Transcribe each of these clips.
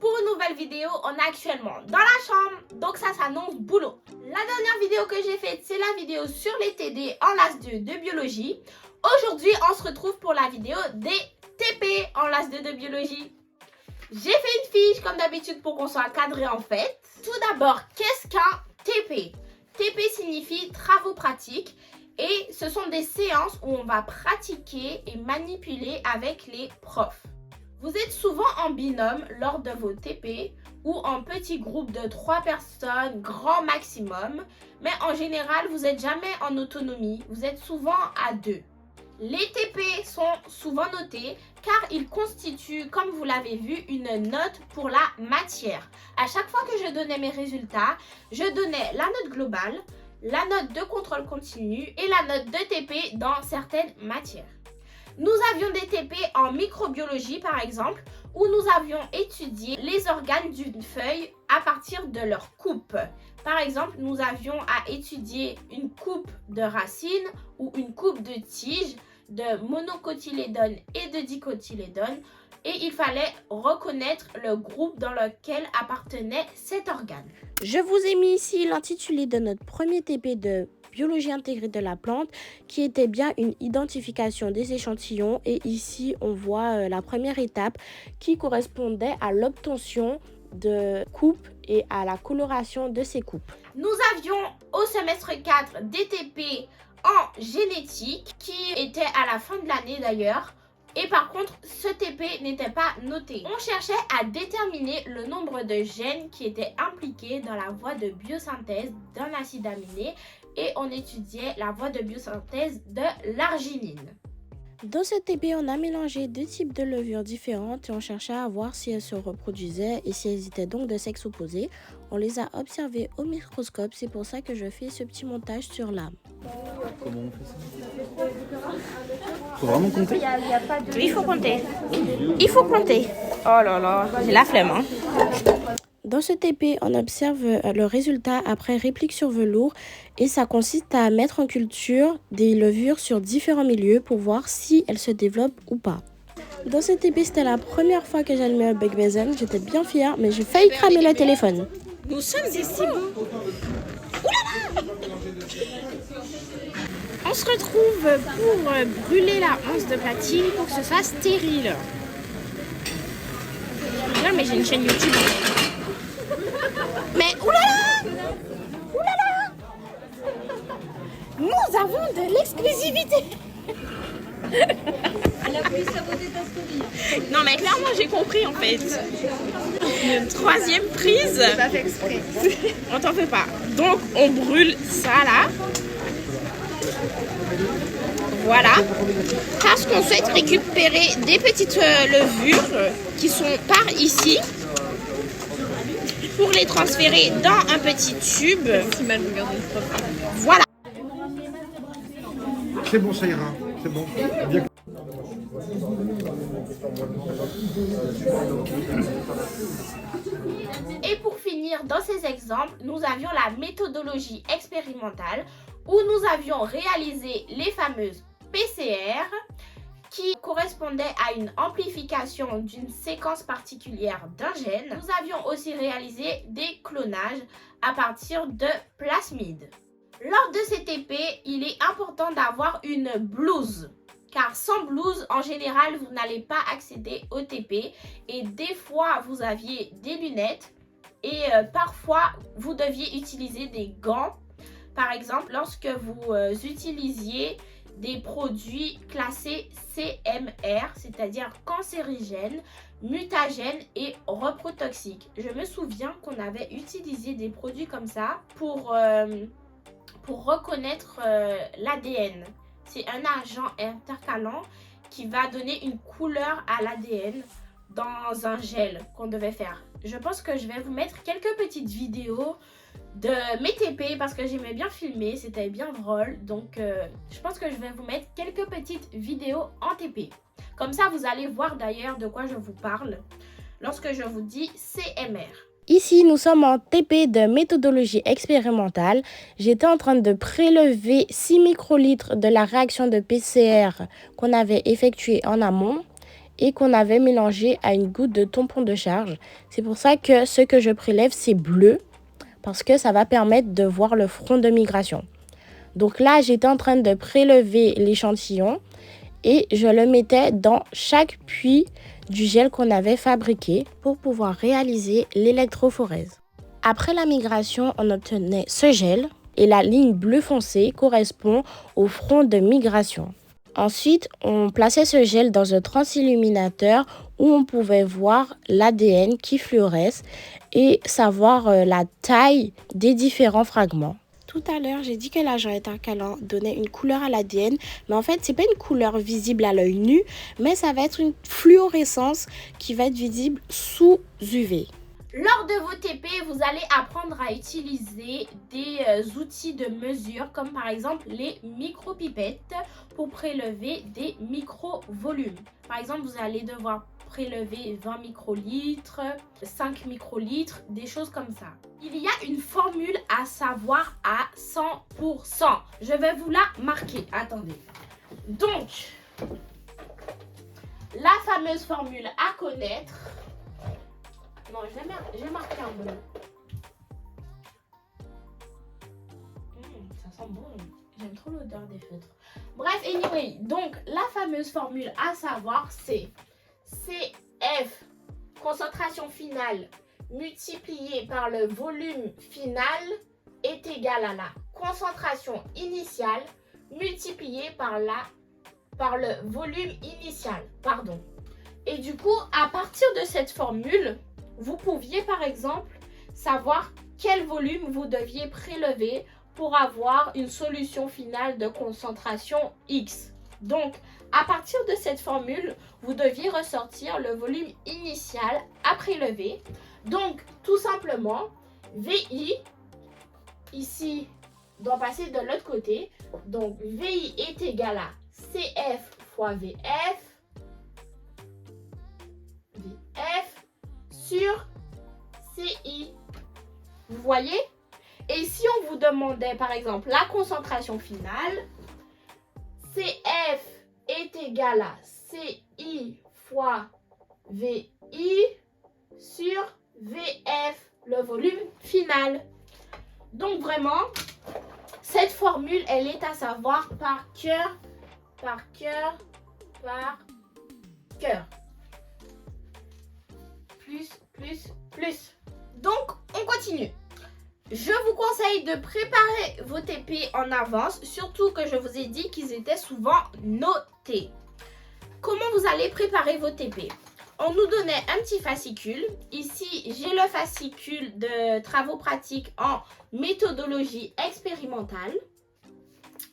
pour une nouvelle vidéo. On est actuellement dans la chambre, donc ça s'annonce boulot. La dernière vidéo que j'ai faite, c'est la vidéo sur les TD en LAS 2 de biologie. Aujourd'hui, on se retrouve pour la vidéo des TP en LAS 2 de biologie. J'ai fait une fiche comme d'habitude pour qu'on soit cadré en fait. Tout d'abord, qu'est-ce qu'un TP? TP signifie travaux pratiques et ce sont des séances où on va pratiquer et manipuler avec les profs. Vous êtes souvent en binôme lors de vos TP ou en petit groupe de 3 personnes, grand maximum, mais en général, vous n'êtes jamais en autonomie, vous êtes souvent à 2. Les TP sont souvent notés car ils constituent, comme vous l'avez vu, une note pour la matière. À chaque fois que je donnais mes résultats, je donnais la note globale, la note de contrôle continu et la note de TP dans certaines matières. Nous avions des TP en microbiologie par exemple, où nous avions étudié les organes d'une feuille à partir de leur coupe. Par exemple, nous avions à étudier une coupe de racines ou une coupe de tige, de monocotylédone et de dicotylédone, et il fallait reconnaître le groupe dans lequel appartenait cet organe. Je vous ai mis ici l'intitulé de notre premier TP de biologie intégrée de la plante, qui était bien une identification des échantillons. Et ici, on voit la première étape qui correspondait à l'obtention de coupes et à la coloration de ces coupes. Nous avions au semestre 4 des TP en génétique qui étaient à la fin de l'année d'ailleurs. Et par contre, ce TP n'était pas noté. On cherchait à déterminer le nombre de gènes qui étaient impliqués dans la voie de biosynthèse d'un acide aminé et on étudiait la voie de biosynthèse de l'arginine. Dans ce TP, on a mélangé 2 types de levures différentes et on cherchait à voir si elles se reproduisaient et si elles étaient donc de sexe opposé. On les a observées au microscope, c'est pour ça que je fais ce petit montage sur l'âme. Comment on fait ça? Faut vraiment compter? Oui, il faut compter. Il faut compter. Oh là là, j'ai la flemme. Hein. Dans ce TP, on observe le résultat après réplique sur velours et ça consiste à mettre en culture des levures sur différents milieux pour voir si elles se développent ou pas. Dans ce TP, c'était la première fois que j'allumais un Bug Besen. J'étais bien fière, mais j'ai failli cramer le téléphone. Nous sommes ici. On se retrouve pour brûler la once de platine pour que ce soit stérile. Bien, mais j'ai une chaîne YouTube. Mais oulala! Oulala! Nous avons de l'exclusivité. Non mais clairement j'ai compris en fait. Une troisième prise. Pas fait exprès. On t'en fait pas. Donc on brûle ça là. Voilà. Parce qu'on souhaite récupérer des petites levures qui sont par ici. Pour les transférer dans un petit tube. Voilà. C'est bon, ça ira. C'est bon. Bien. Et pour finir, dans ces exemples, nous avions la méthodologie expérimentale où nous avions réalisé les fameuses PCR qui correspondaient à une amplification d'une séquence particulière d'un gène. Nous avions aussi réalisé des clonages à partir de plasmides. Lors de ces TP, il est important d'avoir une blouse. Car sans blouse, en général, vous n'allez pas accéder au TP. Et des fois, vous aviez des lunettes. Et parfois, vous deviez utiliser des gants. Par exemple, lorsque vous utilisiez des produits classés CMR, c'est-à-dire cancérigènes, mutagènes et reprotoxiques. Je me souviens qu'on avait utilisé des produits comme ça pour reconnaître l'ADN. C'est un agent intercalant qui va donner une couleur à l'ADN dans un gel qu'on devait faire. Je pense que je vais vous mettre quelques petites vidéos de mes TP parce que j'aimais bien filmer, c'était bien drôle. Donc je pense que je vais vous mettre quelques petites vidéos en TP. Comme ça, vous allez voir d'ailleurs de quoi je vous parle lorsque je vous dis CMR. Ici, nous sommes en TP de méthodologie expérimentale. J'étais en train de prélever 6 microlitres de la réaction de PCR qu'on avait effectuée en amont. et qu'on avait mélangé à une goutte de tampon de charge. C'est pour ça que ce que je prélève, c'est bleu, parce que ça va permettre de voir le front de migration. Donc là, j'étais en train de prélever l'échantillon et je le mettais dans chaque puits du gel qu'on avait fabriqué pour pouvoir réaliser l'électrophorèse. Après la migration, on obtenait ce gel et la ligne bleu foncé correspond au front de migration. Ensuite, on plaçait ce gel dans un transilluminateur où on pouvait voir l'ADN qui fluoresce et savoir la taille des différents fragments. Tout à l'heure, j'ai dit que l'agent intercalant donnait une couleur à l'ADN, mais en fait, c'est pas une couleur visible à l'œil nu, mais ça va être une fluorescence qui va être visible sous UV. Lors de vos TP, vous allez apprendre à utiliser des outils de mesure comme par exemple les micropipettes pour prélever des micro-volumes. Par exemple, vous allez devoir prélever 20 microlitres, 5 microlitres, des choses comme ça. Il y a une formule à savoir à 100%. Je vais vous la marquer. Attendez. Donc, la fameuse formule à connaître. Non, j'ai marqué en bleu. Ça sent bon. J'aime trop l'odeur des feutres. Bref, anyway, donc la fameuse formule à savoir, c'est CF, concentration finale, multiplié par le volume final, est égal à la concentration initiale, multiplié par le volume initial. Pardon. Et du coup, à partir de cette formule, vous pouviez par exemple savoir quel volume vous deviez prélever pour avoir une solution finale de concentration X. Donc, à partir de cette formule, vous deviez ressortir le volume initial à prélever. Donc, tout simplement, VI, ici, doit passer de l'autre côté. Donc, VI est égal à CF fois VF sur CI. Vous voyez? Et si on vous demandait par exemple la concentration finale, CF est égal à CI fois VI sur VF, le volume final. Donc vraiment, cette formule, elle est à savoir par cœur, par cœur, par cœur. Plus, plus, plus. Donc, on continue. Je vous conseille de préparer vos TP en avance, surtout que je vous ai dit qu'ils étaient souvent notés. Comment vous allez préparer vos TP? On nous donnait un petit fascicule. Ici, j'ai le fascicule de travaux pratiques en méthodologie expérimentale.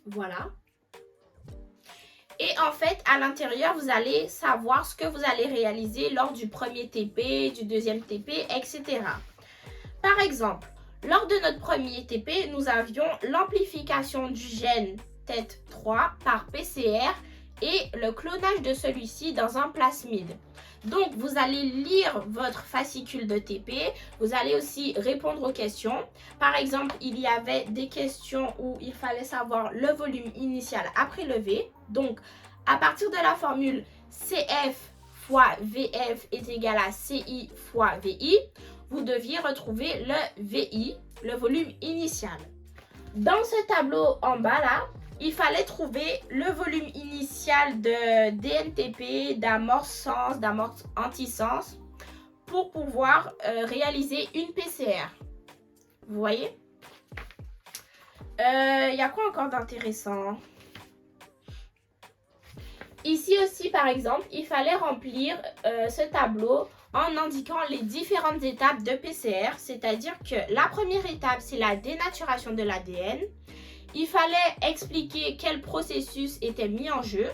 Voilà. Et en fait, à l'intérieur, vous allez savoir ce que vous allez réaliser lors du premier TP, du deuxième TP, etc. Par exemple, lors de notre premier TP, nous avions l'amplification du gène TET3 par PCR et le clonage de celui-ci dans un plasmide. Donc, vous allez lire votre fascicule de TP. Vous allez aussi répondre aux questions. Par exemple, il y avait des questions où il fallait savoir le volume initial à prélever. Donc, à partir de la formule CF fois VF est égal à CI fois VI, vous deviez retrouver le VI, le volume initial. Dans ce tableau en bas là, il fallait trouver le volume initial de DNTP, d'amorce-sens, d'amorce-antisens pour pouvoir réaliser une PCR. Vous voyez? Il y a quoi encore d'intéressant? Ici aussi, par exemple, il fallait remplir ce tableau en indiquant les différentes étapes de PCR. C'est-à-dire que la première étape, c'est la dénaturation de l'ADN. Il fallait expliquer quel processus était mis en jeu.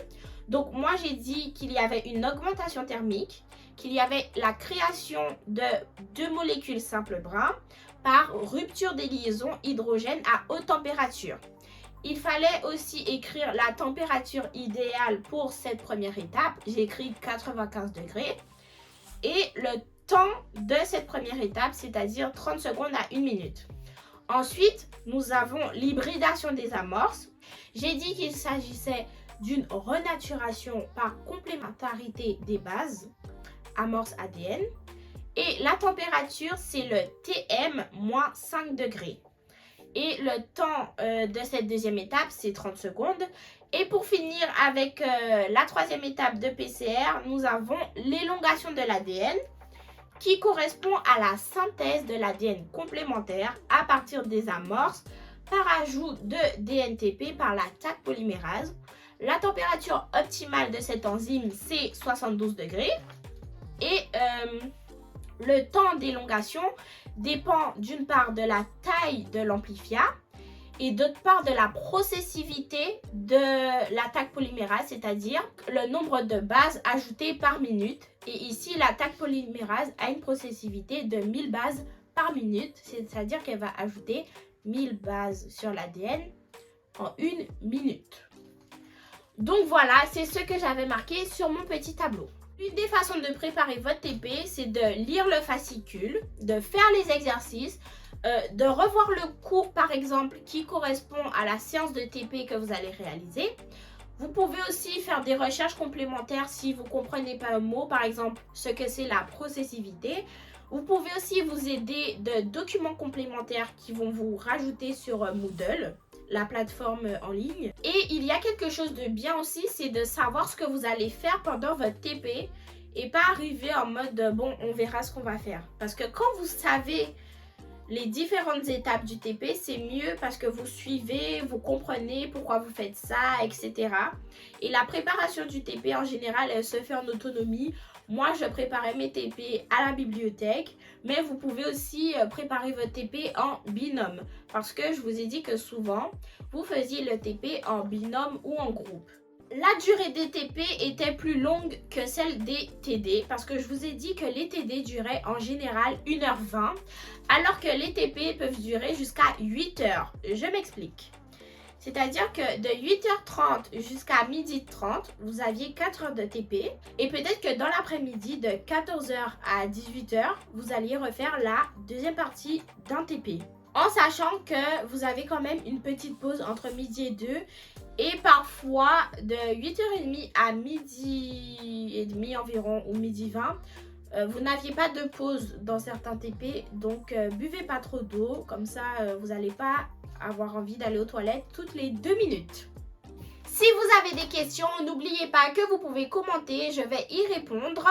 Donc, moi, j'ai dit qu'il y avait une augmentation thermique, qu'il y avait la création de 2 molécules simples brun par rupture des liaisons hydrogène à haute température. Il fallait aussi écrire la température idéale pour cette première étape. J'ai écrit 95 degrés. Et le temps de cette première étape, c'est-à-dire 30 secondes à 1 minute. Ensuite, nous avons l'hybridation des amorces. J'ai dit qu'il s'agissait d'une renaturation par complémentarité des bases, amorce ADN. Et la température, c'est le TM moins 5 degrés. Et le temps de cette deuxième étape, c'est 30 secondes. Et pour finir avec la troisième étape de PCR, nous avons l'élongation de l'ADN qui correspond à la synthèse de l'ADN complémentaire à partir des amorces par ajout de DNTP par la Taq polymérase. La température optimale de cette enzyme, c'est 72 degrés. Et le temps d'élongation dépend d'une part de la taille de l'amplifia et d'autre part de la processivité de la Taq polymérase, c'est-à-dire le nombre de bases ajoutées par minute. Et ici, la Taq polymérase a une processivité de 1000 bases par minute, c'est-à-dire qu'elle va ajouter 1000 bases sur l'ADN en 1 minute. Donc voilà, c'est ce que j'avais marqué sur mon petit tableau. Une des façons de préparer votre TP, c'est de lire le fascicule, de faire les exercices, de revoir le cours par exemple qui correspond à la séance de TP que vous allez réaliser. Vous pouvez aussi faire des recherches complémentaires si vous ne comprenez pas un mot, par exemple ce que c'est la processivité. Vous pouvez aussi vous aider de documents complémentaires qui vont vous rajouter sur Moodle, la plateforme en ligne. Et il y a quelque chose de bien aussi, c'est de savoir ce que vous allez faire pendant votre TP et pas arriver en mode bon, on verra ce qu'on va faire. Parce que quand vous savez les différentes étapes du TP, c'est mieux parce que vous suivez, vous comprenez pourquoi vous faites ça, etc. Et la préparation du TP en général, elle se fait en autonomie. Moi, je préparais mes TP à la bibliothèque, mais vous pouvez aussi préparer votre TP en binôme. Parce que je vous ai dit que souvent, vous faisiez le TP en binôme ou en groupe. La durée des TP était plus longue que celle des TD parce que je vous ai dit que les TD duraient en général 1h20 alors que les TP peuvent durer jusqu'à 8h. Je m'explique. C'est-à-dire que de 8h30 jusqu'à 12h30, vous aviez 4 heures de TP. Et peut-être que dans l'après-midi, de 14h à 18h, vous alliez refaire la deuxième partie d'un TP. En sachant que vous avez quand même une petite pause entre midi et 2. Et parfois, de 8h30 à midi et demi environ, ou midi 20, vous n'aviez pas de pause dans certains TP. Donc, buvez pas trop d'eau. Comme ça, vous n'allez pas avoir envie d'aller aux toilettes toutes les 2 minutes. Si vous avez des questions, n'oubliez pas que vous pouvez commenter. Je vais y répondre.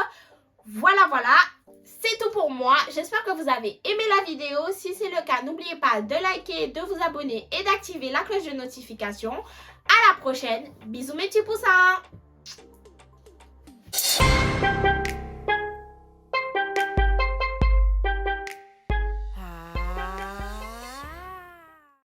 Voilà. C'est tout pour moi. J'espère que vous avez aimé la vidéo. Si c'est le cas, n'oubliez pas de liker, de vous abonner et d'activer la cloche de notification. À la prochaine. Bisous mes petits poussins.